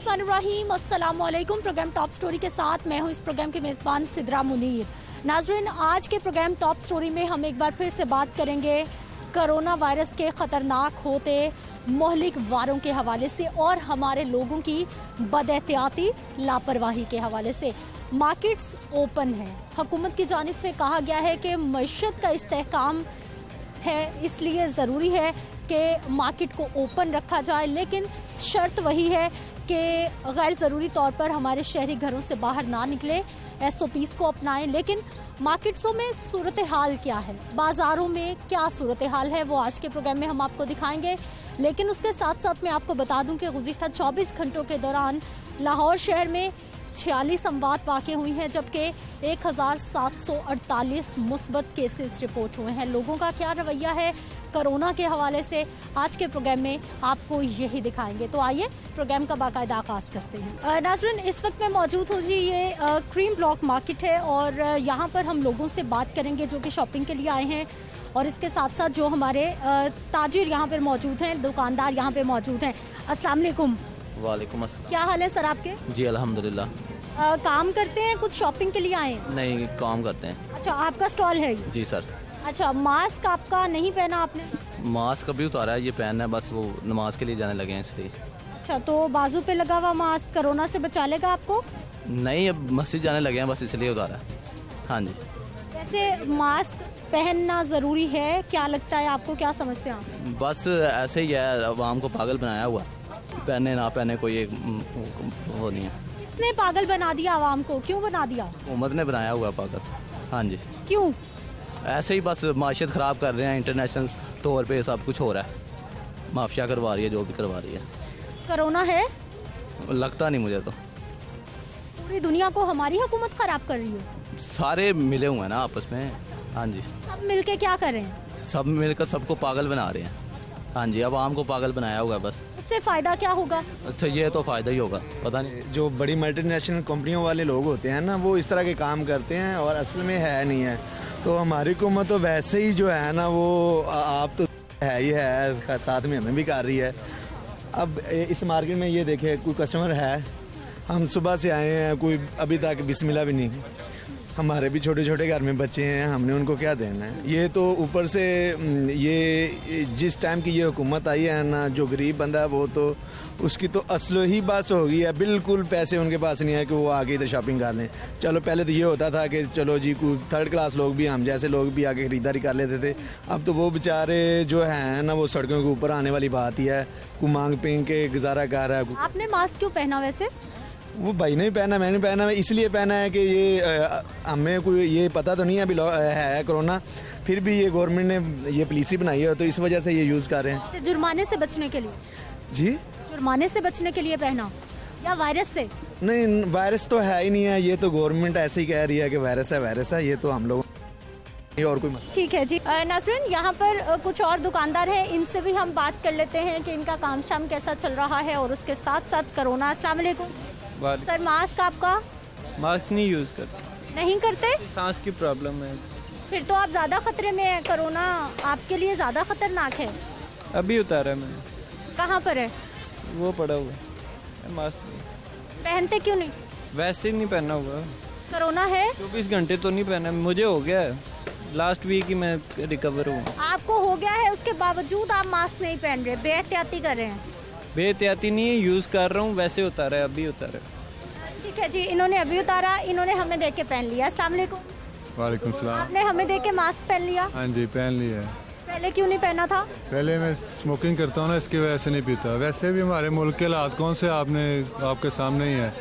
बिस्मिल्लाहिर्रहमानिर्रहीम, अस्सलाम वालेकुम। प्रोग्राम टॉप स्टोरी के साथ मैं हूं इस प्रोग्राम की मेज़बान सिद्रा मुनीर। नाज़रीन, आज के प्रोग्राम टॉप स्टोरी में हम एक बार फिर से बात करेंगे कोरोना वायरस के ख़तरनाक होते मोहलिक वारों के हवाले से और हमारे लोगों की बदएहतियाती लापरवाही के हवाले से। मार्केट्स ओपन है, हुकूमत की जानिब से कहा गया है कि मईशत का इस्तेहकाम है, इसलिए ज़रूरी है कि मार्केट को ओपन रखा जाए, लेकिन शर्त वही है कि गैर ज़रूरी तौर पर हमारे शहरी घरों से बाहर ना निकले, SOPs को अपनाएं। लेकिन मार्केट्सों में सूरत हाल क्या है, बाज़ारों में क्या सूरत हाल है, वो आज के प्रोग्राम में हम आपको दिखाएंगे। लेकिन उसके साथ साथ मैं आपको बता दूं कि गुज़िश्ता 24 घंटों के दौरान लाहौर शहर में 46 अमवात वाक़ हुई हैं, जबकि 1748 मुस्बत केसेस रिपोर्ट हुए हैं। लोगों का क्या रवैया है कोरोना के हवाले से, आज के प्रोग्राम में आपको यही दिखाएंगे। तो आइए प्रोग्राम का बाकायदा आगाज़ करते हैं। नाज़रीन, इस वक्त मैं मौजूद हूँ जी, ये क्रीम ब्लॉक मार्केट है और यहाँ पर हम लोगों से बात करेंगे जो कि शॉपिंग के लिए आए हैं, और इसके साथ साथ जो हमारे ताजिर यहाँ पर मौजूद हैं, दुकानदार यहाँ पर मौजूद हैं। अस्सलाम वालेकुम। वालेकुम अस्सलाम। क्या हाल है सर आपके? जी अल्हम्दुलिल्लाह। काम करते हैं, कुछ शॉपिंग के लिए आए हैं? नहीं, काम करते हैं। अच्छा, आपका स्टॉल है ये? जी सर। अच्छा, मास्क आपका नहीं पहना आपने? मास्क अभी उतारा है, ये पहनना है, बस वो नमाज के लिए जाने लगे हैं इसलिए। अच्छा, तो बाजू पे लगा हुआ मास्क कोरोना से बचा लेगा आपको? नहीं, अब मस्जिद जाने लगे हैं, बस इसलिए उतारा है। हाँ जी। वैसे मास्क पहनना ज़रूरी है, क्या लगता है आपको, क्या समझते हैं आप? बस ऐसे ही है, अवाम को पागल बनाया हुआ, पहने ना पहने कोई एक वो नहीं है। किसने पागल बना दिया आवाम को, क्यों बना दिया? हुकूमत ने बनाया हुआ पागल। हाँ जी। क्यों? ऐसे ही बस माशियत ख़राब कर रहे हैं, इंटरनेशनल तौर पे सब कुछ हो रहा है, माफिया करवा रही है, जो भी करवा रही है। कोरोना है? लगता नहीं मुझे तो। पूरी दुनिया को हमारी हुकूमत ख़राब कर रही है? सारे मिले हुए हैं ना आपस में। हाँ जी। सब मिलके क्या कर रहे हैं? सब मिलकर सबको पागल बना रहे हैं। हाँ जी, अब आम को पागल बनाया होगा बस। इससे फ़ायदा क्या होगा? अच्छा, ये तो फ़ायदा ही होगा, पता नहीं। जो बड़ी मल्टीनेशनल कंपनियों वाले लोग होते हैं ना, वो इस तरह के काम करते हैं और असल में है नहीं है। तो हमारी हुकूमत तो वैसे ही जो है ना, वो आप तो है ही है, साथ में हमें भी कर रही है। अब इस मार्केट में ये देखे, कोई कस्टमर है, हम सुबह से आए हैं, कोई अभी तक बिस्मिल्लाह भी नहीं। हमारे भी छोटे छोटे घर में बच्चे हैं, हमने उनको क्या देना है। ये तो ऊपर से ये जिस टाइम की ये हुकूमत आई है ना, जो गरीब बंदा है वो तो उसकी तो असल ही बस हो गई है, बिल्कुल पैसे उनके पास नहीं है कि वो आगे इधर शॉपिंग कर लें। चलो पहले तो ये होता था कि चलो जी, कोई थर्ड क्लास लोग भी, हम जैसे लोग भी आगे खरीदारी कर लेते थे। अब तो वो बेचारे जो हैं ना, वो सड़कों के ऊपर आने वाली बात ही है, कोई मांग पींग के गुजारा कर रहा है। आपने मास्क क्यों पहना वैसे? वो भाई ने पहना, मैंने पहना, इसलिए पहना है कि ये हमें कोई ये पता तो नहीं है अभी है कोरोना, फिर भी ये गवर्नमेंट ने ये पॉलिसी बनाई है, तो इस वजह से ये यूज़ कर रहे हैं। जुर्माने से बचने के लिए? जी, जुर्माने से बचने के लिए पहना या वायरस से? नहीं, वायरस तो है ही नहीं है, ये तो गवर्नमेंट ऐसे ही कह रही है कि वायरस है, ये तो हम लोग और कोई मसला। ठीक है जी। नाज़रीन, यहाँ पर कुछ और दुकानदार हैं, इनसे भी हम बात कर लेते हैं कि इनका काम शाम कैसा चल रहा है, और उसके साथ साथ कोरोना। अस्सलाम वालेकुम सर, मास्क आपका? मास्क नहीं यूज़ करते। नहीं करते? सांस की प्रॉब्लम है। फिर तो आप ज़्यादा खतरे में है, कोरोना आपके लिए ज़्यादा खतरनाक है। अभी उतारा है मैंने। कहाँ पर है? वो पड़ा हुआ है मास्क नहीं। पहनते क्यों नहीं? वैसे ही नहीं पहना हुआ। कोरोना है? 24 घंटे तो नहीं पहना, मुझे हो गया है, लास्ट वीक ही मैं रिकवर हूँ। आपको हो गया है, उसके बावजूद आप मास्क नहीं पहन रहे, बेहतियाती कर रहे हैं? बेहतियाती नहीं है, यूज़ कर रहा हूँ, वैसे उतारा है, अभी उतारा है। ठीक है जी, इन्होंने अभी उतारा, इन्होंने हमें देख के पहन लिया। अस्सलाम वालेकुम। वालेकुम सलाम। आपने हमें देख के मास्क पहन लिया? हाँ जी, पहन लिया है। पहले क्यों नहीं पहना था? पहले मैं स्मोकिंग करता हूँ ना, इसकी वजह से नहीं पीता। वैसे भी हमारे मुल्क के हालात कौन से आपके सामने ही है।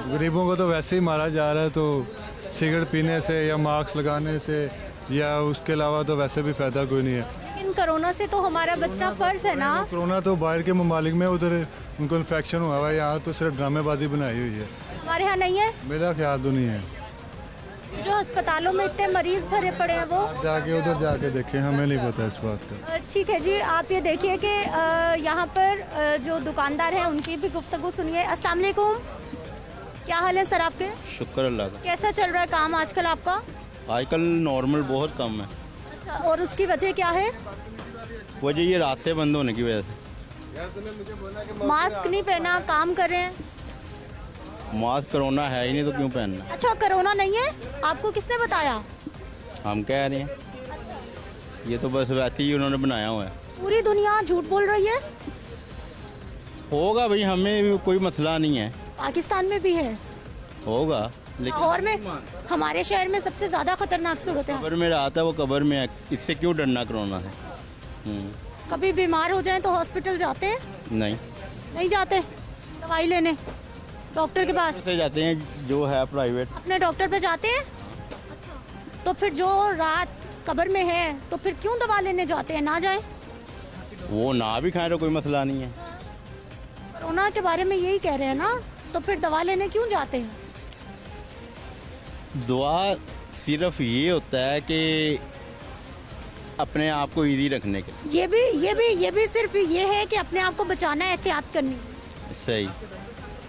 गरीबों को तो वैसे ही मारा जा रहा है, तो सिगरेट पीने से या मास्क लगाने से या उसके अलावा तो वैसे भी फ़ायदा कोई नहीं है। लेकिन कोरोना से तो हमारा बचना फ़र्ज़ है ना। कोरोना तो बाहर के ममालिक में उधर उनको इन्फेक्शन हुआ है, यहाँ तो सिर्फ ड्रामेबाजी बनाई हुई है। हमारे यहाँ नहीं है? मेरा ख्याल तो नहीं है। जो अस्पतालों में इतने मरीज भरे पड़े हैं, वो जाके उधर जाके देखें, हमें नहीं पता इस बात का। ठीक है जी, आप ये देखिए कि यहाँ पर जो दुकानदार हैं उनकी भी गुफ्तगू सुनिए। अस्सलाम वालेकुम, क्या हाल है सर आपके? शुक्र अल्लाह का। कैसा चल रहा है काम आजकल आपका? आजकल नॉर्मल बहुत कम है। अच्छा, और उसकी वजह क्या है? वजह ये रास्ते बंद होने की वजह से। मास्क नहीं पहना, काम कर रहे हैं? मास्क कोरोना है ही नहीं तो क्यों पहनना। अच्छा, कोरोना नहीं है, आपको किसने बताया? हम कह रहे हैं, ये तो बस वैसे ही उन्होंने बनाया हुआ है। पूरी दुनिया झूठ बोल रही है। होगा भाई, हमें भी कोई मसला नहीं है। पाकिस्तान में भी है, होगा, लेकिन लाहौर में, हमारे शहर में सबसे ज्यादा खतरनाक सूरत है। कब्र में रहता है वो, कब्र में है, इससे क्यों डरना कोरोना से। कभी बीमार हो जाए तो हॉस्पिटल जाते हैं? नहीं, नहीं जाते, दवाई लेने डॉक्टर के पास ऐसे जाते हैं जो है प्राइवेट। अपने डॉक्टर पे जाते हैं। तो फिर जो रात कब्र में है तो फिर क्यों दवा लेने जाते हैं? ना जाए, वो ना भी खाएं तो कोई मसला नहीं है। कोरोना के बारे में यही कह रहे हैं ना, तो फिर दवा लेने क्यों जाते हैं? दुआ सिर्फ ये होता है कि अपने आप को इजी रखने के लिए। ये भी सिर्फ ये है कि अपने आप को बचाना है, एहतियात करनी है। सही,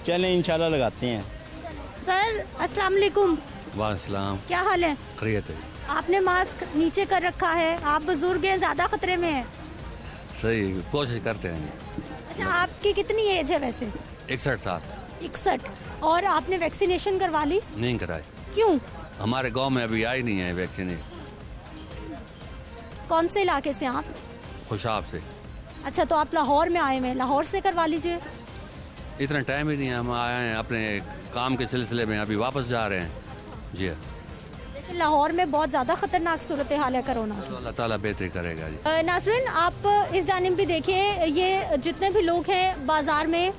चलें इंशाल्लाह लगाते हैं। सर अस्सलाम वालेकुम। वालेकुम, क्या हाल है? खैरियत है। आपने मास्क नीचे कर रखा है, आप बुजुर्ग हैं, ज्यादा खतरे में हैं। सही, कोशिश करते हैं। अच्छा, आपकी कितनी एज है वैसे? 61 साल। 61। और आपने वैक्सीनेशन करवा ली? नहीं कराई, क्यों? हमारे गांव में अभी आई नहीं है वैक्सीन। कौन से इलाके से आप? खुशाब से। अच्छा, तो आप लाहौर में आए हुए हैं, लाहौर से करवा लीजिए। इतना टाइम ही नहीं है, हम आए हैं अपने काम के सिलसिले में, अभी वापस जा रहे हैं। जी, लेकिन लाहौर में बहुत ज़्यादा खतरनाक सूरत हाल है कोरोना की। अल्लाह ताला बेहतरी करेगा जी। नाज़रीन, आप इस जानिब भी देखिए, ये जितने भी लोग हैं बाज़ार में,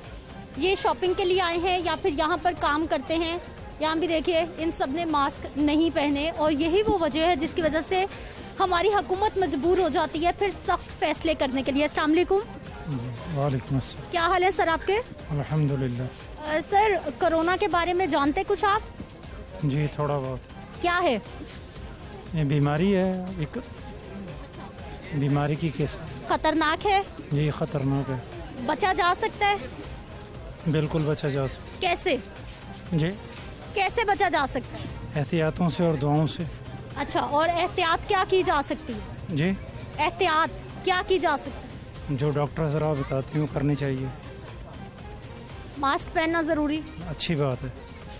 ये शॉपिंग के लिए आए हैं या फिर यहाँ पर काम करते हैं, यहाँ भी देखिए इन सब ने मास्क नहीं पहने। और यही वो वजह है जिसकी वजह से हमारी हुकूमत मजबूर हो जाती है फिर सख्त फैसले करने के लिए। अस्सलाम वालेकुम। वालेकुम अस्सलाम। क्या हाल है सर आपके? अल्हम्दुलिल्लाह। सर, कोरोना के बारे में जानते कुछ आप? जी थोड़ा बहुत। क्या है? ये बीमारी है, एक बीमारी की केस। खतरनाक है? जी खतरनाक है। बचा जा सकता है? बिल्कुल बचा जा सकता। कैसे? जी कैसे बचा जा सकता है? एहतियातों से और दुआओं से। अच्छा, और एहतियात क्या की जा सकती है? जी एहतियात क्या की जा सकती है? जो डॉक्टर ज़रा बताते हैं वो करनी चाहिए। मास्क पहनना ज़रूरी, अच्छी बात है।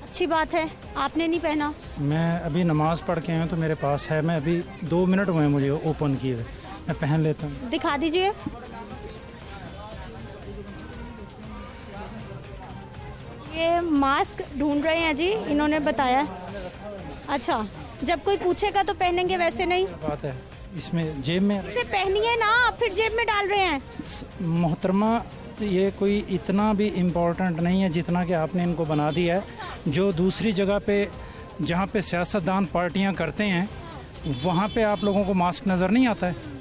अच्छी बात है। आपने नहीं पहना? मैं अभी नमाज पढ़ के आया हूँ तो मेरे पास है, मैं अभी 2 मिनट हुए मुझे ओपन किए हुए, मैं पहन लेता हूँ। दिखा दीजिए। ये मास्क ढूंढ रहे हैं जी, इन्होंने बताया। अच्छा, जब कोई पूछेगा तो पहनेंगे, वैसे नहीं। बात है इसमें जेब में इसे पहनिए ना, आप फिर जेब में डाल रहे हैं। मोहतरमा, ये कोई इतना भी इम्पोर्टेंट नहीं है जितना कि आपने इनको बना दिया है। जो दूसरी जगह पे जहाँ पे सियासतदान पार्टियाँ करते हैं वहाँ पे आप लोगों को मास्क नज़र नहीं आता है।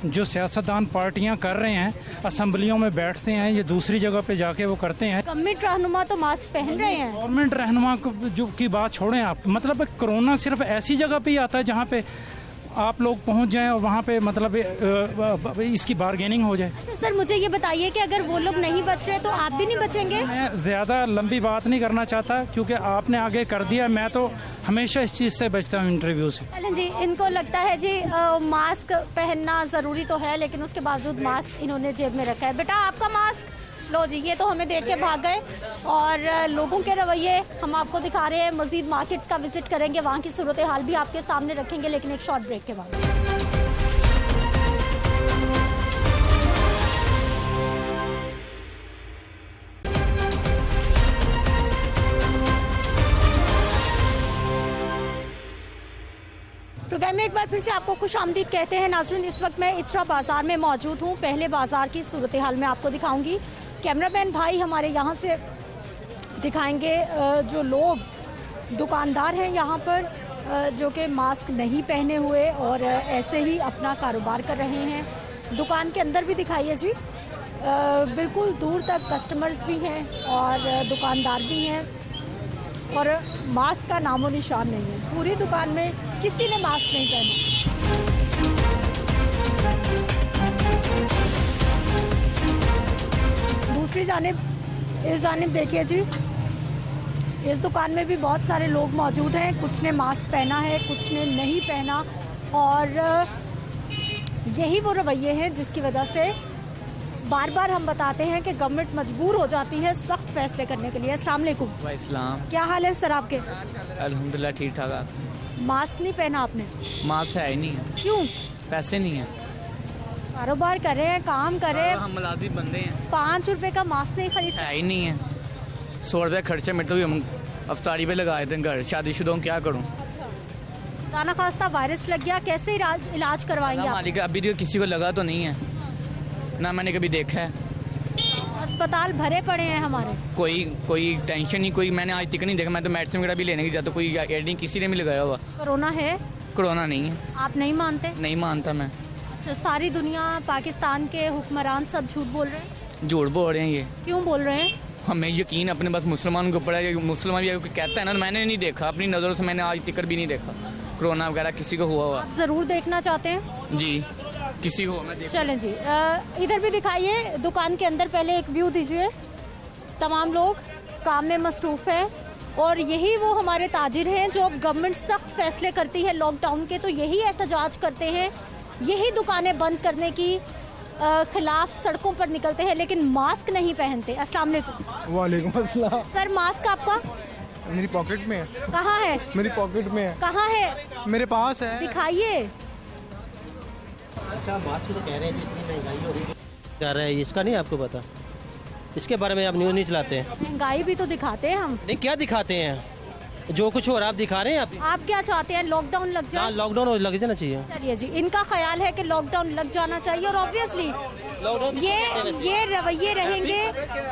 जो सियासतदान पार्टियाँ कर रहे हैं, असम्बलियों में बैठते हैं, ये दूसरी जगह पे जाके वो करते हैं। गवर्नमेंट रहनुमा तो मास्क पहन रहे हैं। गवर्नमेंट रहनुमा जो की बात छोड़ें आप, मतलब कोरोना सिर्फ ऐसी जगह पे ही आता है जहाँ पे आप लोग पहुंच जाएं और वहाँ पे मतलब इसकी बार्गेनिंग हो जाए। अच्छा सर, मुझे ये बताइए कि अगर वो लोग नहीं बच रहे तो आप भी नहीं बचेंगे? मैं ज़्यादा लंबी बात नहीं करना चाहता क्योंकि आपने आगे कर दिया। मैं तो हमेशा इस चीज़ से बचता हूँ, इंटरव्यू से। चलें जी, इनको लगता है जी मास्क पहनना ज़रूरी तो है, लेकिन उसके बावजूद मास्क इन्होंने जेब में रखा है। बेटा आपका मास्क लो जी, ये तो हमें देख के भाग गए। और लोगों के रवैये हम आपको दिखा रहे हैं। मजीद मार्केट्स का विजिट करेंगे, वहाँ की सूरत हाल भी आपके सामने रखेंगे, लेकिन एक शॉर्ट ब्रेक के बाद। प्रोग्राम में एक बार फिर से आपको खुश आमदीद कहते हैं। नाज़रीन, इस वक्त मैं इचरा बाजार में मौजूद हूँ। पहले बाजार की सूरत हाल में आपको दिखाऊंगी। कैमरामैन भाई हमारे यहाँ से दिखाएंगे जो लोग दुकानदार हैं यहाँ पर, जो कि मास्क नहीं पहने हुए और ऐसे ही अपना कारोबार कर रहे हैं। दुकान के अंदर भी दिखाइए जी, बिल्कुल दूर तक कस्टमर्स भी हैं और दुकानदार भी हैं और मास्क का नामो निशान नहीं है। पूरी दुकान में किसी ने मास्क नहीं पहना। दूसरी जानिब, इस जानिब देखिए जी, इस दुकान में भी बहुत सारे लोग मौजूद हैं। कुछ ने मास्क पहना है, कुछ ने नहीं पहना, और यही वो रवैये हैं जिसकी वजह से बार बार हम बताते हैं कि गवर्नमेंट मजबूर हो जाती है सख्त फैसले करने के लिए। अस्सलाम वालेकुम। वालेकुम। क्या हाल है सर आपके? अल्हम्दुलिल्लाह ठीक ठाक। मास्क नहीं पहना आपने? मास्क है ही नहीं है। क्यों? पैसे नहीं है। कारोबार कर रहे हैं, काम कर रहे हैं, हम मुलाजिम बंदे हैं। 5 रुपए का मास्क नहीं खरीद है ही नहीं है। 100 रुपये खर्चे में तो भी हम अफ्तारी पे लगाए थे घर, शादीशुदा हूँ, क्या करूँ। खाना खास्ता वायरस लग गया, कैसे इलाज करवाएंगे आप? मालिक अभी तो किसी को लगा तो नहीं है, ना मैंने कभी देखा है। अस्पताल भरे पड़े हैं हमारे। कोई टेंशन नहीं, कोई मैंने आज तक नहीं देखा। मैं तो मेडिसिन वगैरह भी लेने की जाता, कोई एड नहीं किसी ने भी लगाया हुआ। कोरोना है? कोरोना नहीं है। आप नहीं मानते? नहीं मानता मैं। अच्छा, सारी दुनिया, पाकिस्तान के हुक्मरान सब झूठ बोल रहे हैं? झूठ बोल रहे हैं ये। क्यों बोल रहे हैं? हमें यकीन अपने बस मुसलमान के ऊपर है। मुसलमान भी कोई कहता है ना, मैंने नहीं देखा अपनी नज़रों से, मैंने आज तक भी नहीं देखा कोरोना वगैरह किसी को हुआ हुआ। आप जरूर देखना चाहते हैं? जी, किसी को मैं चलें जी, इधर भी दिखाइए दुकान के अंदर। पहले एक व्यू दीजिए। तमाम लोग काम में मसरूफ़ हैं और यही वो हमारे ताजिर हैं जो अब गवर्नमेंट सख्त फैसले करती है लॉकडाउन के तो यही एहतजाज करते हैं, यही दुकानें बंद करने की खिलाफ सड़कों पर निकलते हैं, लेकिन मास्क नहीं पहनते। अस्सलाम वालेकुम। वालेकुम अस्सलाम। सर, मास्क आपका मेरी पॉकेट में है। कहाँ है? मेरी पॉकेट में है। कहाँ है? मेरे पास है। दिखाइए। अच्छा, मास्क तो कह रहे हैं कि इतनी महंगाई हो रही है, इसका नहीं आपको पता? इसके बारे में आप न्यूज़ नहीं चलाते हैं? महंगाई भी तो दिखाते हैं हम। नहीं, क्या दिखाते हैं? जो कुछ हो रहा है आप दिखा रहे हैं। आप क्या चाहते हैं, लॉकडाउन लग जाए? लॉकडाउन लग जाना चाहिए। चलिए जी, इनका ख्याल है कि लॉकडाउन लग जाना चाहिए और ऑब्वियसली ये रवैये रहेंगे,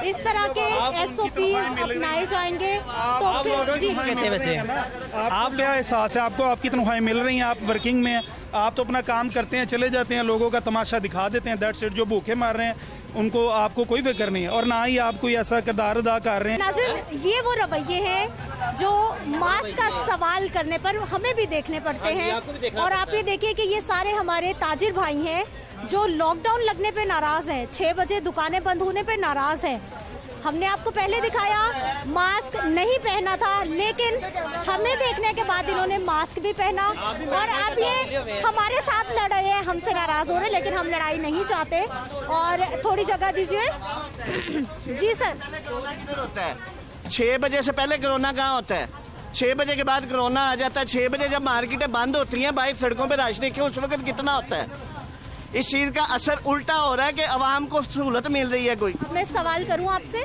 इस तरह के SOP अपनाए जाएंगे तो फिर जी। वैसे आप क्या एहसास है आपको? आपकी तनख्वाहें मिल रही हैं, आप वर्किंग में हैं, आप तो अपना काम करते हैं, चले जाते हैं, लोगों का तमाशा दिखा देते हैं। That's it. जो भूखे मार रहे हैं उनको आपको कोई फिक्र नहीं है और ना ही आप कोई ऐसा किरदार अदा कर रहे हैं। नाज़रीन, ये वो रवैये हैं जो मास्क का सवाल करने पर हमें भी देखने पड़ते हैं। और आप ये देखिए कि ये सारे हमारे ताजिर भाई हैं जो लॉकडाउन लगने पे नाराज हैं, 6 बजे दुकानें बंद होने पे नाराज हैं। हमने आपको पहले दिखाया मास्क नहीं पहना था, लेकिन हमें देखने के बाद इन्होंने मास्क भी पहना और अब ये हमारे साथ लड़ रहे हैं, हमसे नाराज हो रहे हैं, लेकिन हम लड़ाई नहीं चाहते। और थोड़ी जगह दीजिए। जी सर। 6 बजे से पहले कोरोना कहाँ होता है? 6 बजे के बाद कोरोना आ जाता है। 6 बजे जब मार्केटें बंद होती हैं, बाइक सड़कों पे राशनी क्यों, उस वक्त कितना होता है? इस चीज का असर उल्टा हो रहा है कि अवाम को सहूलत मिल रही है। कोई मैं सवाल करूं आपसे?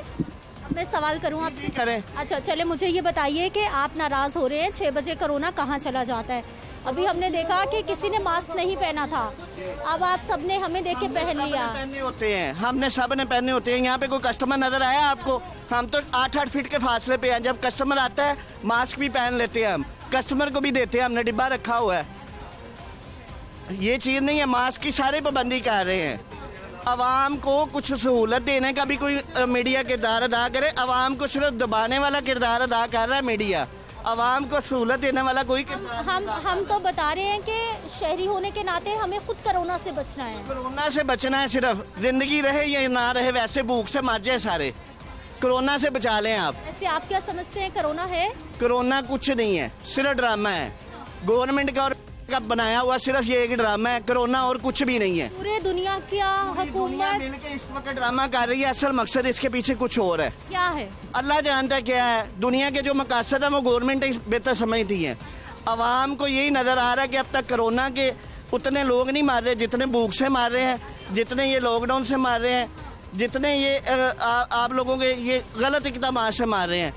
करें। अच्छा, चले मुझे ये बताइए कि आप नाराज हो रहे हैं, 6 बजे कोरोना कहाँ चला जाता है? अभी हमने देखा कि किसी ने मास्क नहीं पहना था, अब आप सबने हमें देख के पहन लिया। पहने होते हैं, हमने सब ने पहने होते हैं। यहाँ पे कोई कस्टमर नजर आया आपको? हम तो 8-8 फीट के फासले पे हैं। जब कस्टमर आता है मास्क भी पहन लेते हैं, हम कस्टमर को भी देते हैं, हमने डिब्बा रखा हुआ है। ये चीज नहीं है, मास्क की सारे पाबंदी कर रहे हैं। अवाम को कुछ सहूलत देने का भी कोई मीडिया किरदार अदा करे। अवाम को सिर्फ दबाने वाला किरदार अदा कर रहा है मीडिया, अवाम को सहूलत देने वाला कोई किरदार। हम तो बता रहे हैं कि शहरी होने के नाते हमें खुद कोरोना से बचना है। कोरोना से बचना है, सिर्फ जिंदगी रहे या ना रहे, वैसे भूख से मर जाए सारे, कोरोना से बचा लें आप। ऐसे आप क्या समझते हैं, कोरोना है? कोरोना कुछ नहीं है, सिर्फ ड्रामा है। गवर्नमेंट का और का बनाया हुआ सिर्फ ये एक ड्रामा है, कोरोना और कुछ भी नहीं है। पूरे दुनिया क्या हुकूमत मिलके इस वक्त ड्रामा कर रही है, असल मकसद इसके पीछे कुछ और है। क्या है? अल्लाह जानता है क्या है। दुनिया के जो मकसद है वो गवर्नमेंट बेहतर समझती है। अवाम को यही नजर आ रहा है कि अब तक कोरोना के उतने लोग नहीं मार रहे जितने भूख से मार रहे हैं, जितने ये लॉकडाउन से मार रहे हैं, जितने ये आप लोगों के ये गलत इक़दाम से मार रहे हैं।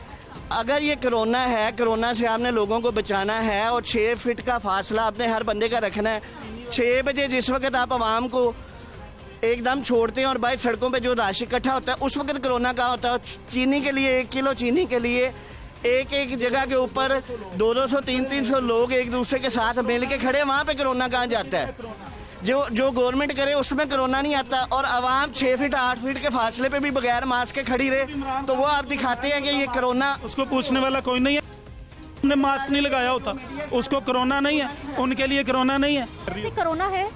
अगर ये कोरोना है, कोरोना से आपने लोगों को बचाना है और 6 फीट का फासला आपने हर बंदे का रखना है। 6 बजे जिस वक्त आप आवाम को एकदम छोड़ते हैं और बाहर सड़कों पे जो राशि इकट्ठा होता है, उस वक्त कोरोना कहाँ होता है? चीनी के लिए 1 किलो चीनी के लिए एक जगह के ऊपर 200 300 लोग एक दूसरे के साथ मिल के खड़े, वहाँ पे कोरोना कहाँ जाता है? जो गवर्नमेंट करे उसमें कोरोना नहीं आता और आवाम 6 फीट 8 फीट के फासले पे भी बगैर मास्क के खड़ी रहे, तो वो आप दिखाते हैं कि ये कोरोना। उसको पूछने वाला कोई नहीं है, उन्होंने मास्क नहीं लगाया होता, उसको कोरोना नहीं है, उनके लिए कोरोना नहीं है। कोरोना है,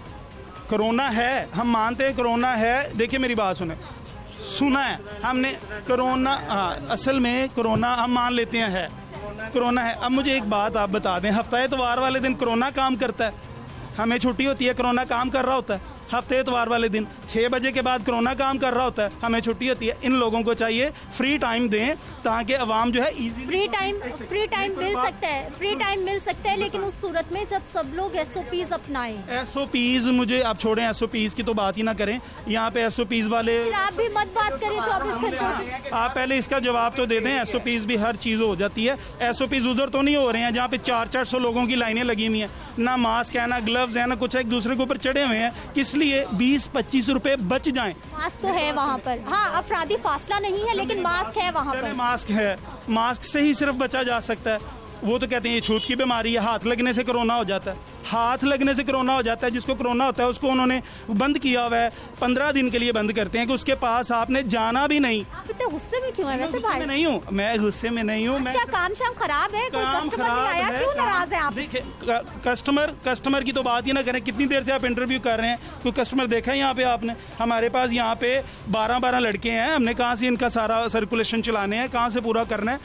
कोरोना है, हम मानते हैं कोरोना है। देखिए मेरी बात सुना है हमने कोरोना। हाँ, असल में कोरोना हम मान लेते हैं है, कोरोना है। अब मुझे एक बात आप बता दें, हफ्ता इतवार वाले दिन कोरोना काम करता है, हमें छुट्टी होती है, कोरोना काम कर रहा होता है। हफ्ते इतवार वाले दिन 6 बजे के बाद कोरोना काम कर रहा होता है, हमें छुट्टी होती है। इन लोगों को चाहिए फ्री टाइम दें ताकि अवाम जो है इजी फ्री टाइम मिल सकता है, फ्री टाइम मिल सकता है, लेकिन उस सूरत में जब सब लोग SOPs अपनाएं। SOPs मुझे आप छोड़ें, SOPs की तो बात ही ना करें। यहाँ पे SOPs वाले फिर आप भी मत बात करें 24 घंटों। आप पहले इसका जवाब तो दे दें। SOPs भी हर चीज़ हो जाती है। SOPs उधर तो नहीं हो रहे हैं जहाँ पे 400 लोगों की लाइनें लगी हुई हैं, ना मास्क है ना ग्लव्स है ना कुछ, एक दूसरे के ऊपर चढ़े हुए हैं। किस लिए 20-25 रुपए बच जाएं। मास्क तो है वहाँ पर, हाँ अफराधी फासला नहीं है लेकिन मास्क है वहाँ पर। मास्क है, मास्क से ही सिर्फ बचा जा सकता है। वो तो कहते हैं ये छूत की बीमारी है, हाथ लगने से कोरोना हो जाता है। हाथ लगने से कोरोना हो जाता है। जिसको कोरोना होता है उसको उन्होंने बंद किया हुआ है, 15 दिन के लिए बंद करते हैं कि उसके पास आपने जाना भी नहीं। आप इतने गुस्से में क्यों हैं वैसे भाई? मैं नहीं हूँ, मैं गुस्से में नहीं हूँ। क्या काम शाम खराब है? कोई कस्टमर नहीं आया, क्यों नाराज है आप? देखिए कस्टमर की तो बात ही ना करें। कितनी देर से आप इंटरव्यू कर रहे हैं? कोई कस्टमर देखा है यहाँ पे आपने? हमारे पास यहाँ पे 12 लड़के हैं, हमने कहाँ से इनका सारा सर्कुलेशन चलाने हैं, कहाँ से पूरा करना है।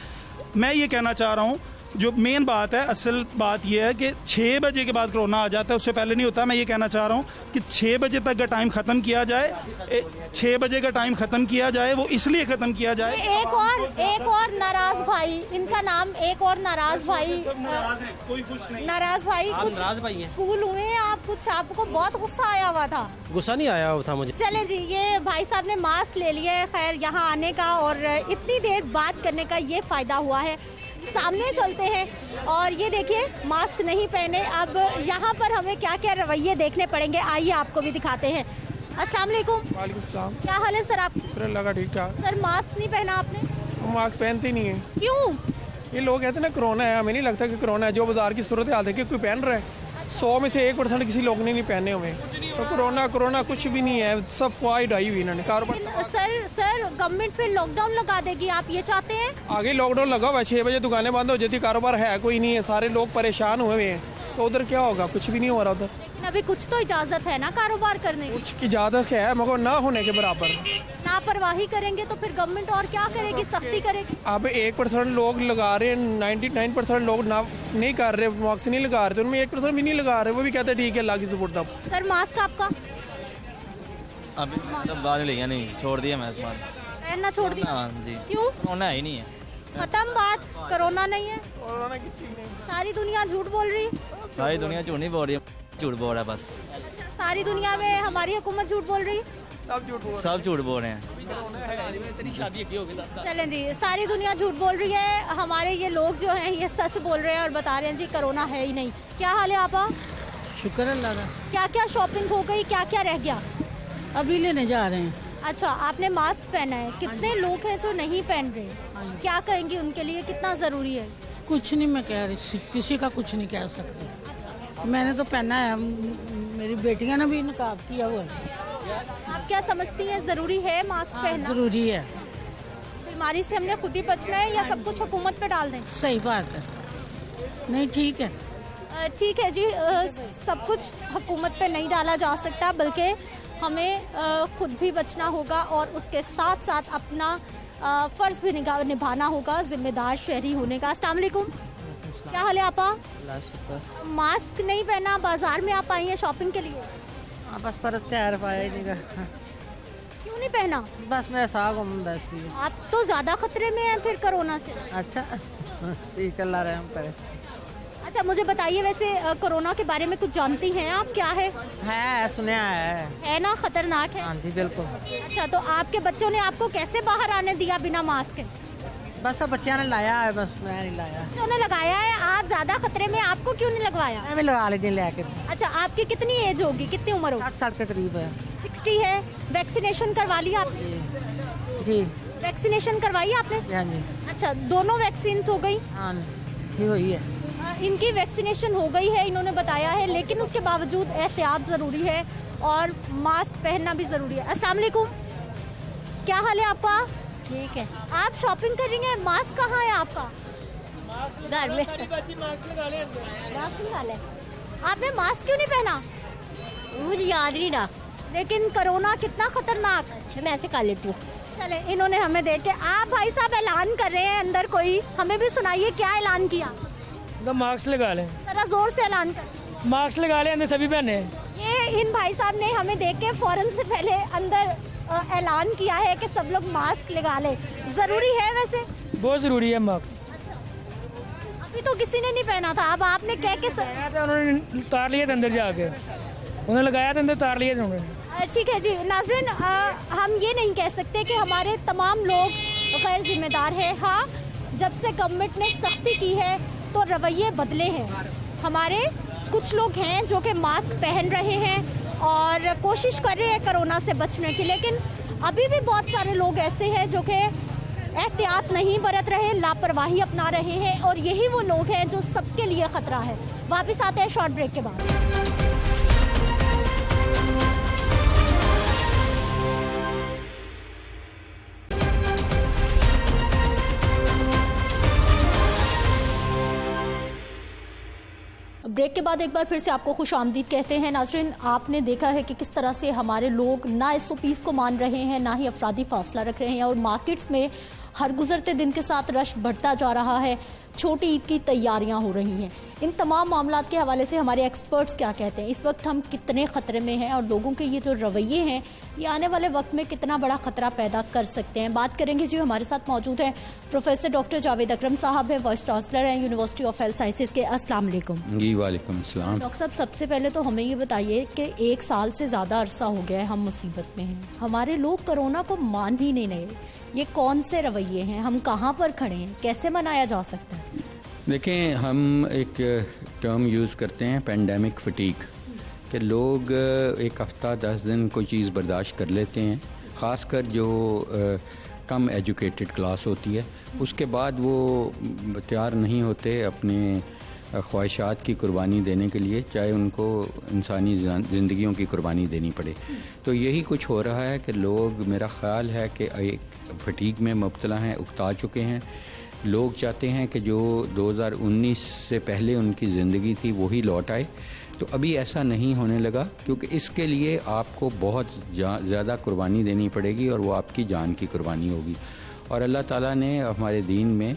मैं ये कहना चाह रहा हूँ, जो मेन बात है, असल बात यह है कि 6 बजे के बाद कोरोना आ जाता है, उससे पहले नहीं होता। मैं ये कहना चाह रहा हूँ कि 6 बजे तक का टाइम ख़त्म किया जाए। 6 बजे का टाइम ख़त्म किया जाए, वो इसलिए ख़त्म किया जाए। एक और नाराज भाई, इनका नाम एक और नाराज भाई, कोई खुश नहीं। नाराज भाई कुछ कूल हुए हैं आप? कुछ आपको बहुत गुस्सा आया हुआ था? गुस्सा नहीं आया हुआ था मुझे। चले जी, ये भाई साहब ने मास्क ले लिया है खैर यहाँ आने का, और इतनी देर बात करने का ये फ़ायदा हुआ है। सामने चलते हैं और ये देखिए मास्क नहीं पहने। अब यहाँ पर हमें क्या क्या रवैये देखने पड़ेंगे, आइए आपको भी दिखाते हैं। अस्सलाम वालेकुम। वालेकुम सलाम। क्या हाल है सर आप? लगा ठीक ठाक। सर मास्क नहीं पहना आपने? मास्क पहनते नहीं है। क्यों? ये लोग कहते हैं ना कोरोना है, हमें नहीं लगता कि कोरोना है। जो बाजार की सूरत हाल देखिए कोई पहन रहा है, 100 में से 1% किसी लोग ने नहीं पहने हुए। तो कोरोना कुछ भी नहीं है, सब फाइड आई हुई इन्होंने कारोबार। सर गवर्नमेंट पे लॉकडाउन लगा देगी, आप ये चाहते हैं? आगे लॉकडाउन लगा हुआ है, 6 बजे दुकानें बंद हो जाती, कारोबार है कोई नहीं है, सारे लोग परेशान हुए हुए हैं। तो उधर क्या होगा? कुछ भी नहीं हो रहा उधर। अभी कुछ तो इजाजत है ना कारोबार करने की? कुछ की इजाजत है मगर ना होने के बराबर। लापरवाही करेंगे तो फिर गवर्नमेंट और क्या करेगी? सख्ती करेगी। अब 1% लोग लगा रहे हैं, 99% लोग ना नहीं कर रहे, मास्क नहीं लगा रहे, तो उनमें 1% भी नहीं लगा रहे, वो भी कहते हैं ठीक है अल्लाह की सपोर्ट। तब सर मास्क आपका अभी तब बाद में लिया नहीं, छोड़ दिया मैं सामान पहनना छोड़ दिया? हाँ जी। क्यों? कोरोना ही नहीं है। खत्म बात, कोरोना नहीं है। कोरोना किसी नहीं। सारी दुनिया झूठ बोल रही है। सारी दुनिया झूठ नहीं बोल रही है, झूठ बोल रहा है बस। सारी दुनिया में हमारी हुकूमत झूठ बोल रही है? सब झूठ बोल रहे हैं। चलें जी, सारी दुनिया झूठ बोल रही है, हमारे ये लोग जो हैं ये सच बोल रहे हैं और बता रहे हैं जी कोरोना है ही नहीं। क्या हाल है आपा? शुक्र अल्लाह का। क्या क्या शॉपिंग हो गई, क्या क्या रह गया? अभी लेने जा रहे हैं। अच्छा, आपने मास्क पहना है, कितने लोग हैं जो नहीं पहन रहे? क्या कहेंगे उनके लिए, कितना ज़रूरी है? कुछ नहीं मैं कह रही, किसी का कुछ नहीं कह सकते। मैंने तो पहना है, मेरी बेटियां ने भी नकाब किया हुआ है। आप क्या समझती हैं, ज़रूरी है मास्क पहनना? ज़रूरी है। बीमारी से हमने खुद ही बचना है या सब कुछ हुकूमत पे डाल दें? सही बात है। नहीं ठीक है। ठीक है जी, सब कुछ हुकूमत पे नहीं डाला जा सकता, बल्कि हमें खुद भी बचना होगा और उसके साथ साथ अपना फ़र्ज़ भी निभाना होगा, जिम्मेदार शहरी होने का। अस्सलाम वालेकुम। क्या हाल है आपा? मास्क नहीं पहना, बाजार में आप आई हैं शॉपिंग के लिए? बस पर तैयार पाया ही नहीं। क्यों नहीं पहना? बस मेरा साग घूमता इसलिए। आप तो ज़्यादा खतरे में हैं फिर कोरोना से। अच्छा ठीक है, अल्लाह रहम करे। अच्छा मुझे बताइए, वैसे कोरोना के बारे में कुछ जानती हैं आप? क्या है सुना है ना, खतरनाक है? हाँ जी बिल्कुल। अच्छा, तो आपके बच्चों ने आपको कैसे बाहर आने दिया बिना मास्क के? बस सब बच्चियों ने लाया है, बस मैं नहीं लाया। बच्चों ने लगाया है, आप ज्यादा खतरे में, आपको क्यों नहीं लगवाया? मैं भी लगा लेती लेके। अच्छा, आपकी कितनी एज होगी, कितनी उम्र होगी? 60 साल के करीब है। 60 है। वैक्सीनेशन करवा ली आपने? जी। वैक्सीनेशन करवाई आपने? हाँ जी। अच्छा, दोनों वैक्सीन हो गई? हाँ ठीक हुई है। इनकी वैक्सीनेशन हो गई है, इन्होंने बताया है, लेकिन उसके बावजूद एहतियात ज़रूरी है और मास्क पहनना भी ज़रूरी है। अस्सलाम वालेकुम। क्या हाल है आपका? ठीक है। आप शॉपिंग कर रही हैं, मास्क कहाँ है आपका? घर में। मास्क लगा ले। आपने मास्क क्यों नहीं पहना? मुझे याद नहीं रहा। लेकिन कोरोना कितना खतरनाक। अच्छा मैं ऐसे कर लेती हूँ। चले, इन्होंने हमें देख के, आप भाई साहब ऐलान कर रहे हैं अंदर, कोई हमें भी सुनाइए क्या ऐलान किया? तो मास्क लगा लें। जरा जोर से ऐलान कर। मास्क लगा लें, अंदर सभी पहने। इन भाई साहब ने हमें देख के फौरन से पहले अंदर ऐलान किया है कि सब लोग मास्क लगा लें। ज़रूरी है वैसे? बहुत ज़रूरी है मास्क। अभी तो किसी ने नहीं पहना था, अब आपने कह के उन्होंने तार लिया था अंदर जाके, उन्होंने लगाया था अंदर, तार लिया था उन्होंने। ठीक है जी नाज़रीन, हम ये नहीं कह सकते कि हमारे तमाम लोग गैर जिम्मेदार हैं। हाँ, जब से गवर्नमेंट ने सख्ती की है तो रवैये बदले हैं। हमारे कुछ लोग हैं जो कि मास्क पहन रहे हैं और कोशिश कर रहे हैं कोरोना से बचने की, लेकिन अभी भी बहुत सारे लोग ऐसे हैं जो कि एहतियात नहीं बरत रहे, लापरवाही अपना रहे हैं, और यही वो लोग हैं जो सबके लिए खतरा है। वापस आते हैं शॉर्ट ब्रेक के बाद। ब्रेक के बाद एक बार फिर से आपको खुश आमदीद कहते हैं। नाज़रीन, आपने देखा है कि किस तरह से हमारे लोग ना SOPs को मान रहे हैं, ना ही अफरादी फासला रख रहे हैं, और मार्केट्स में हर गुजरते दिन के साथ रश बढ़ता जा रहा है। छोटी ईद की तैयारियां हो रही हैं। इन तमाम मामलात के हवाले से हमारे एक्सपर्ट्स क्या कहते हैं, इस वक्त हम कितने ख़तरे में हैं, और लोगों के ये जो रवैये हैं ये आने वाले वक्त में कितना बड़ा ख़तरा पैदा कर सकते हैं। बात करेंगे जी, हमारे साथ मौजूद हैं प्रोफेसर डॉक्टर जावेद अकरम साहब है, वाइस चांसलर हैं यूनिवर्सिटी ऑफ हेल्थ साइंसेज के। अस्सलाम वालेकुम। जी वालेकुम सलाम। डॉक्टर साहब, सबसे पहले तो हमें ये बताइए कि 1 साल से ज़्यादा अरसा हो गया है हम मुसीबत में हैं, हमारे लोग कोरोना को मान ही नहीं रहे। ये कौन से रवैये हैं, हम कहाँ पर खड़े हैं, कैसे मनाया जा सकता है? देखें, हम एक टर्म यूज़ करते हैं पेंडेमिक फटीक, कि लोग एक हफ़्ता 10 दिन कोई चीज़ बर्दाश्त कर लेते हैं, ख़ासकर जो कम एजुकेटेड क्लास होती है। उसके बाद वो तैयार नहीं होते अपने ख्वाहिशात की कुर्बानी देने के लिए, चाहे उनको इंसानी ज़िंदगियों की कुर्बानी देनी पड़े। तो यही कुछ हो रहा है कि लोग, मेरा ख़्याल है कि एक फटीक में मुब्तला हैं, उकता चुके हैं। लोग चाहते हैं कि जो 2019 से पहले उनकी ज़िंदगी थी वही लौट आए। तो अभी ऐसा नहीं होने लगा, क्योंकि इसके लिए आपको बहुत ज़्यादा कुर्बानी देनी पड़ेगी, और वो आपकी जान की कुर्बानी होगी। और अल्लाह ताला ने हमारे दीन में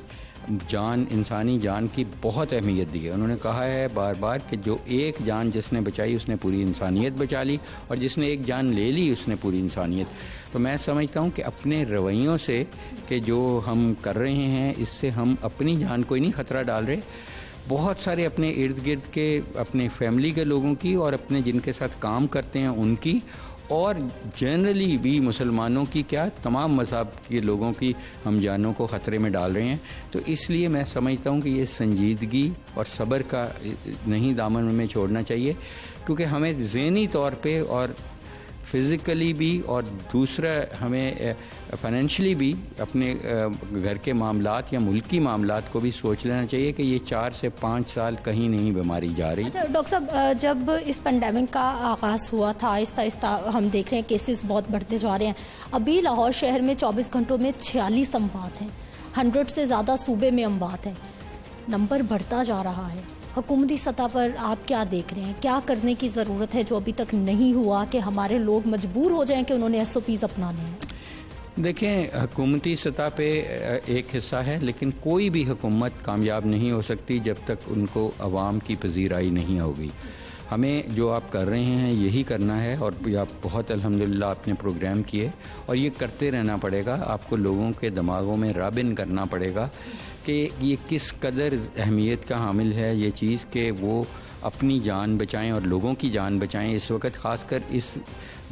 जान, इंसानी जान की बहुत अहमियत दी है। उन्होंने कहा है बार बार कि जो एक जान जिसने बचाई उसने पूरी इंसानियत बचा ली, और जिसने एक जान ले ली उसने पूरी इंसानियत। तो मैं समझता हूँ कि अपने रवैयों से कि जो हम कर रहे हैं, इससे हम अपनी जान को ही नहीं ख़तरा डाल रहे, बहुत सारे अपने इर्द गिर्द के, अपने फैमिली के लोगों की, और अपने जिनके साथ काम करते हैं उनकी, और जनरली भी मुसलमानों की, क्या तमाम मज़हब के लोगों की हम जानों को ख़तरे में डाल रहे हैं। तो इसलिए मैं समझता हूँ कि ये संजीदगी और सब्र का नहीं दामन में छोड़ना चाहिए, क्योंकि हमें ज़हनी तौर पे और फिज़िकली भी, और दूसरा हमें फाइनेंशियली भी अपने घर के मामलात या मुल्की मामलात को भी सोच लेना चाहिए कि ये 4 से 5 साल कहीं नहीं बीमारी जा रही। अच्छा डॉक्टर साहब, जब इस पेंडेमिक का आगाज़ हुआ था, आहिस्ता आहिस्ता हम देख रहे हैं केसेस बहुत बढ़ते जा रहे हैं। अभी लाहौर शहर में 24 घंटों में 46 अमवात हैं, 100 से ज़्यादा सूबे में अमवात हैं, नंबर बढ़ता जा रहा है। हुकूमती सतह पर आप क्या देख रहे हैं, क्या करने की ज़रूरत है जो अभी तक नहीं हुआ, कि हमारे लोग मजबूर हो जाएं कि उन्होंने SOPs अपनाने हैं? देखें, हुकूमती सतह पे एक हिस्सा है, लेकिन कोई भी हुकूमत कामयाब नहीं हो सकती जब तक उनको अवाम की पजीराई नहीं होगी। हमें जो आप कर रहे हैं यही करना है, और आप बहुत अल्हम्दुलिल्लाह आपने प्रोग्राम किए, और ये करते रहना पड़ेगा। आपको लोगों के दिमागों में राबिन करना पड़ेगा कि ये किस कदर अहमियत का हामिल है ये चीज़, कि वो अपनी जान बचाएं और लोगों की जान बचाएं। इस वक्त ख़ासकर इस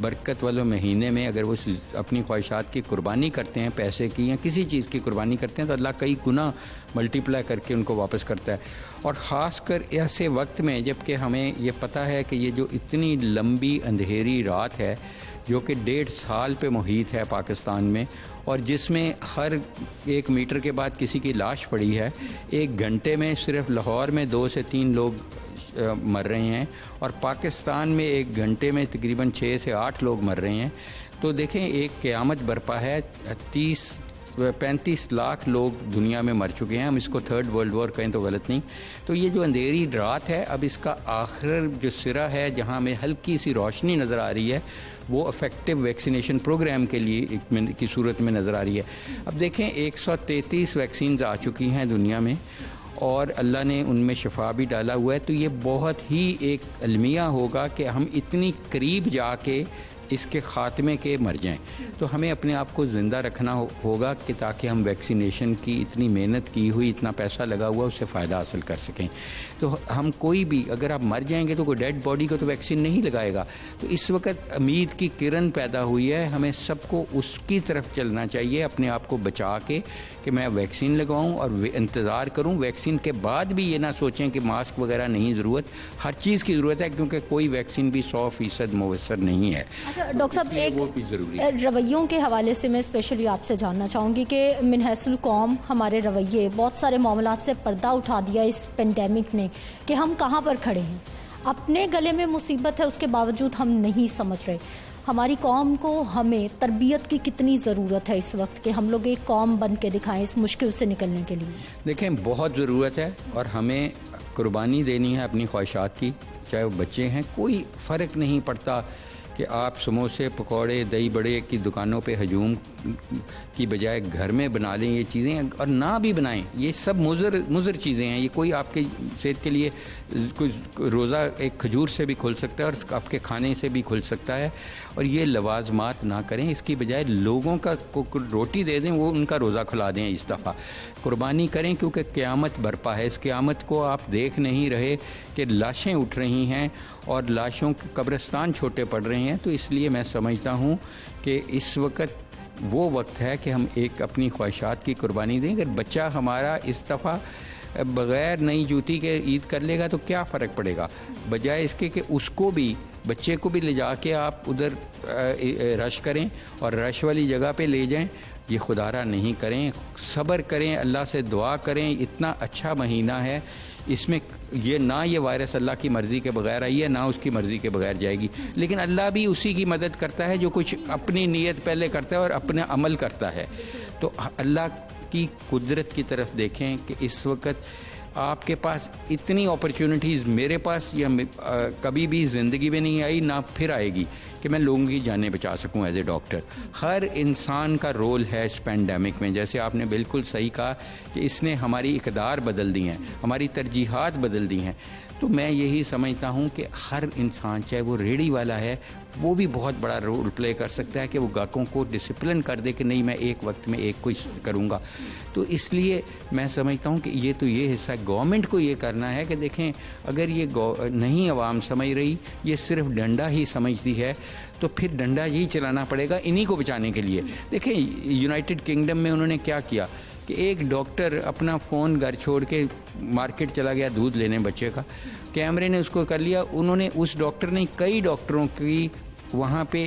बरकत वाले महीने में अगर वो अपनी ख्वाहिशात की कुर्बानी करते हैं, पैसे की या किसी चीज़ की कुर्बानी करते हैं, तो अल्लाह कई गुना मल्टीप्लाई करके उनको वापस करता है। और ख़ासकर ऐसे वक्त में जबकि हमें ये पता है कि ये जो इतनी लंबी अंधेरी रात है, जो कि 1.5 साल पे मुहित है पाकिस्तान में, और जिसमें हर 1 मीटर के बाद किसी की लाश पड़ी है, 1 घंटे में सिर्फ लाहौर में 2 से 3 लोग मर रहे हैं, और पाकिस्तान में 1 घंटे में तकरीबन 6 से 8 लोग मर रहे हैं। तो देखें, एक क़यामत बरपा है। 35 लाख लोग दुनिया में मर चुके हैं। हम इसको 3rd वर्ल्ड वॉर कहें तो गलत नहीं। तो ये जो अंधेरी रात है, अब इसका आखिर जो सिरा है, जहाँ हमें हल्की सी रोशनी नज़र आ रही है, वो इफेक्टिव वैक्सीनेशन प्रोग्राम के लिए की सूरत में नज़र आ रही है। अब देखें, 133 वैक्सीन आ चुकी हैं दुनिया में, और अल्लाह ने उनमें शफा भी डाला हुआ है। तो ये बहुत ही एक अलमिया होगा कि हम इतनी करीब जाके इसके ख़ात्मे के मर जाएं। तो हमें अपने आप को ज़िंदा रखना होगा कि ताकि हम वैक्सीनेशन की इतनी मेहनत की हुई, इतना पैसा लगा हुआ, उससे फ़ायदा हासिल कर सकें। तो हम कोई भी, अगर आप मर जाएंगे तो कोई डेड बॉडी को तो वैक्सीन नहीं लगाएगा। तो इस वक्त उम्मीद की किरण पैदा हुई है, हमें सबको उसकी तरफ चलना चाहिए, अपने आप को बचा के कि मैं वैक्सीन लगाऊं और इंतज़ार करूं। वैक्सीन के बाद भी ये ना सोचें कि मास्क वगैरह नहीं ज़रूरत, हर चीज़ की ज़रूरत है, क्योंकि कोई वैक्सीन भी 100% मुयस्सर नहीं है। डॉक्टर साहब, एक रवैयों के हवाले से मैं स्पेशली आपसे जानना चाहूँगी कि मिनहसुल कौम हमारे रवैये बहुत सारे मामलात से पर्दा उठा दिया इस पेंडेमिक ने कि हम कहाँ पर खड़े हैं। अपने गले में मुसीबत है, उसके बावजूद हम नहीं समझ रहे। हमारी कौम को, हमें तरबियत की कितनी ज़रूरत है इस वक्त कि हम लोग एक कौम बन के दिखाएं इस मुश्किल से निकलने के लिए। देखें, बहुत ज़रूरत है और हमें कुर्बानी देनी है अपनी ख्वाहिशात की, चाहे वो बच्चे हैं। कोई फ़र्क नहीं पड़ता कि आप समोसे, पकौड़े, दही बड़े की दुकानों पे हजूम की बजाय घर में बना लें ये चीज़ें, और ना भी बनाएं। ये सब मुज़र चीज़ें हैं। ये कोई आपके सेहत के लिए, कुछ रोज़ा एक खजूर से भी खुल सकता है और आपके खाने से भी खुल सकता है। और ये लवाजमात ना करें, इसकी बजाय लोगों का को रोटी दे दें, वो उनका रोज़ा खुला दें। इस दफ़ा कुर्बानी करें, क्योंकि क़यामत बरपा है। इस क़यामत को आप देख नहीं रहे कि लाशें उठ रही हैं और लाशों के कब्रिस्तान छोटे पड़ रहे हैं। तो इसलिए मैं समझता हूँ कि इस वक्त वो वक्त है कि हम एक अपनी ख्वाहिशात की कुर्बानी दें। अगर बच्चा हमारा इस दफ़ा बग़ैर नई जूती के ईद कर लेगा तो क्या फ़र्क पड़ेगा, बजाय इसके कि उसको भी, बच्चे को भी ले जाके आप उधर रश करें और रश वाली जगह पे ले जाएं। ये खुदारा नहीं करें, सब्र करें, अल्लाह से दुआ करें। इतना अच्छा महीना है, इसमें ये ना ये वायरस अल्लाह की मर्ज़ी के बगैर आई है, ना उसकी मर्ज़ी के बगैर जाएगी। लेकिन अल्लाह भी उसी की मदद करता है जो कुछ अपनी नीयत पहले करता है और अपने अमल करता है। तो अल्लाह की कुदरत की तरफ देखें कि इस वक्त आपके पास इतनी अपॉर्चुनिटीज़, मेरे पास या कभी भी ज़िंदगी में नहीं आई, ना फिर आएगी, कि मैं लोगों की जानें बचा सकूं एज ए डॉक्टर। हर इंसान का रोल है इस पैंडेमिक में। जैसे आपने बिल्कुल सही कहा कि इसने हमारी इक़दार बदल दी हैं, हमारी तरजीहात बदल दी हैं। तो मैं यही समझता हूँ कि हर इंसान, चाहे वो रेडी वाला है, वो भी बहुत बड़ा रोल प्ले कर सकता है कि वो गाहकों को डिसिप्लिन कर दे कि नहीं, मैं एक वक्त में एक कुछ करूँगा। तो इसलिए मैं समझता हूँ कि ये तो ये हिस्सा गवर्नमेंट को ये करना है कि देखें, अगर ये नहीं आवाम समझ रही, ये सिर्फ डंडा ही समझती है, तो फिर डंडा ही चलाना पड़ेगा इन्हीं को बचाने के लिए। देखें, यूनाइटेड किंगडम में उन्होंने क्या किया कि एक डॉक्टर अपना फ़ोन घर छोड़ के मार्केट चला गया दूध लेने बच्चे का, कैमरे ने उसको कर लिया। उन्होंने, उस डॉक्टर ने कई डॉक्टरों की वहाँ पे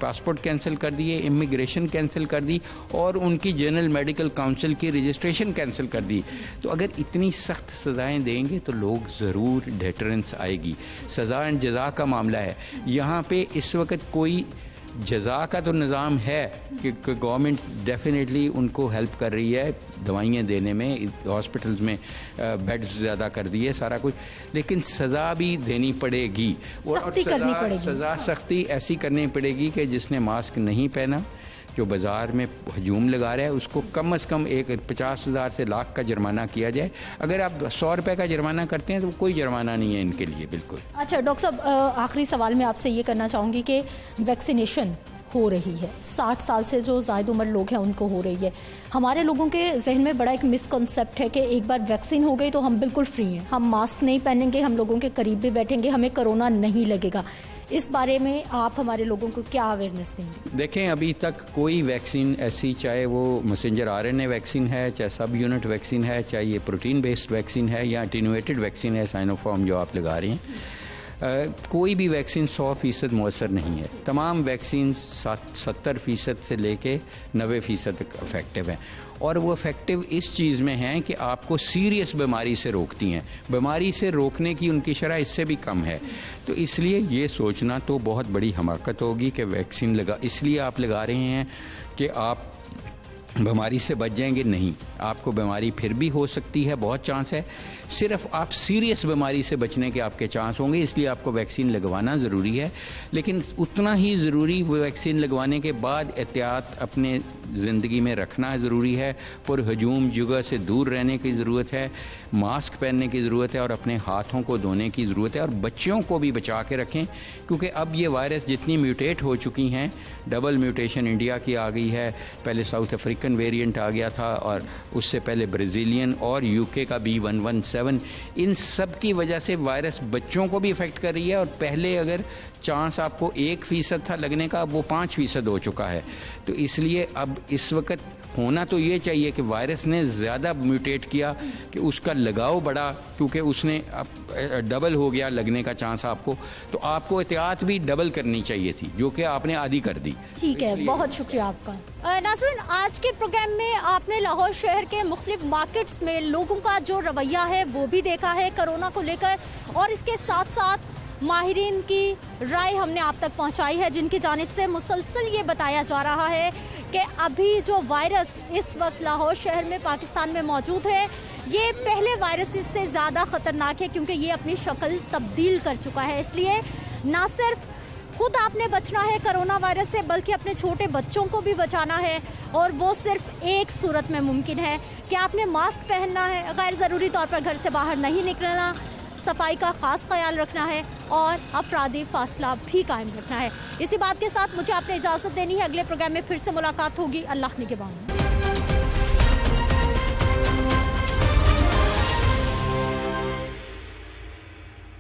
पासपोर्ट कैंसिल कर दिए, इमिग्रेशन कैंसिल कर दी और उनकी जनरल मेडिकल काउंसिल की रजिस्ट्रेशन कैंसिल कर दी। तो अगर इतनी सख्त सज़ाएं देंगे तो लोग ज़रूर डेटरेंस आएगी। सज़ा एंड जज़ा का मामला है यहाँ पे। इस वक्त कोई जज़ा का तो निज़ाम है कि गवर्नमेंट डेफिनेटली उनको हेल्प कर रही है दवाइयाँ देने में, हॉस्पिटल्स में बेड्स ज़्यादा कर दिए, सारा कुछ, लेकिन सज़ा भी देनी पड़ेगी। और सज़ा सख्ती ऐसी करनी पड़ेगी कि जिसने मास्क नहीं पहना, जो बाज़ार में हजूम लगा रहा है, उसको कम से कम 50,000 से लाख का जुर्माना किया जाए। अगर आप 100 रुपये का जुर्माना करते हैं तो कोई जुर्माना नहीं है इनके लिए, बिल्कुल। अच्छा डॉक्टर साहब, आखिरी सवाल मैं आपसे ये करना चाहूँगी कि वैक्सीनेशन हो रही है, 60 साल से जो ज़ायद उम्र लोग हैं उनको हो रही है। हमारे लोगों के जहन में बड़ा एक मिसकॉन्सेप्ट है कि एक बार वैक्सीन हो गई तो हम बिल्कुल फ्री हैं, हम मास्क नहीं पहनेंगे, हम लोगों के करीब भी बैठेंगे, हमें कोरोना नहीं लगेगा। इस बारे में आप हमारे लोगों को क्या अवेयरनेस देंगे? देखें, अभी तक कोई वैक्सीन ऐसी, चाहे वो मैसेंजर RNA वैक्सीन है, चाहे सब यूनिट वैक्सीन है, चाहे ये प्रोटीन बेस्ड वैक्सीन है या एटेन्यूएटेड वैक्सीन है, साइनोफार्म जो आप लगा रहे हैं, कोई भी वैक्सीन 100% मुअस्सर नहीं है। तमाम वैक्सीन 70% से लेके 90% तक इफेक्टिव हैं। और वो इफेक्टिव इस चीज़ में हैं कि आपको सीरियस बीमारी से रोकती हैं। बीमारी से रोकने की उनकी शरह इससे भी कम है। तो इसलिए ये सोचना तो बहुत बड़ी हमाकत होगी कि वैक्सीन इसलिए आप लगा रहे हैं कि आप बीमारी से बच जाएंगे। नहीं, आपको बीमारी फिर भी हो सकती है, बहुत चांस है। सिर्फ आप सीरियस बीमारी से बचने के आपके चांस होंगे, इसलिए आपको वैक्सीन लगवाना ज़रूरी है। लेकिन उतना ही ज़रूरी वो वैक्सीन लगवाने के बाद एहतियात अपने ज़िंदगी में रखना ज़रूरी है। पुरहजूम जगह से दूर रहने की ज़रूरत है, मास्क पहनने की ज़रूरत है और अपने हाथों को धोने की ज़रूरत है और बच्चों को भी बचा के रखें, क्योंकि अब ये वायरस जितनी म्यूटेट हो चुकी हैं, डबल म्यूटेशन इंडिया की आ गई है, पहले साउथ अफ्रीकन वेरिएंट आ गया था और उससे पहले ब्राज़ीलियन और यूके का B117, इन सब की वजह से वायरस बच्चों को भी इफ़ेक्ट कर रही है। और पहले अगर चांस आपको 1% था लगने का, अब वो 5% हो चुका है। तो इसलिए अब इस वक्त होना तो ये चाहिए कि वायरस ने ज़्यादा म्यूटेट किया, कि उसका लगाव बढ़ा, क्योंकि उसने डबल हो गया लगने का चांस आपको, तो आपको एहतियात भी डबल करनी चाहिए थी, जो कि आपने आधी कर दी। ठीक है, बहुत शुक्रिया आपका। नाज़रीन, आज के प्रोग्राम में आपने लाहौर शहर के मुख्तलिफ मार्केट्स में लोगों का जो रवैया है वो भी देखा है कोरोना को लेकर, और इसके साथ साथ माहिरीन की राय हमने आप तक पहुंचाई है, जिनकी जानिब से मुसलसल ये बताया जा रहा है कि अभी जो वायरस इस वक्त लाहौर शहर में पाकिस्तान में मौजूद है, ये पहले वायरस से ज़्यादा ख़तरनाक है, क्योंकि ये अपनी शक्ल तब्दील कर चुका है। इसलिए ना सिर्फ खुद आपने बचना है कोरोना वायरस से, बल्कि अपने छोटे बच्चों को भी बचाना है, और वो सिर्फ एक सूरत में मुमकिन है कि आपने मास्क पहनना है, गैर ज़रूरी तौर पर घर से बाहर नहीं निकलना, सफाई का खास ख्याल रखना है और अफरादी फासला भी कायम रखना है। इसी बात के साथ मुझे आपने इजाज़त देनी है। अगले प्रोग्राम में फिर से मुलाकात होगी। अल्लाह निगहबान।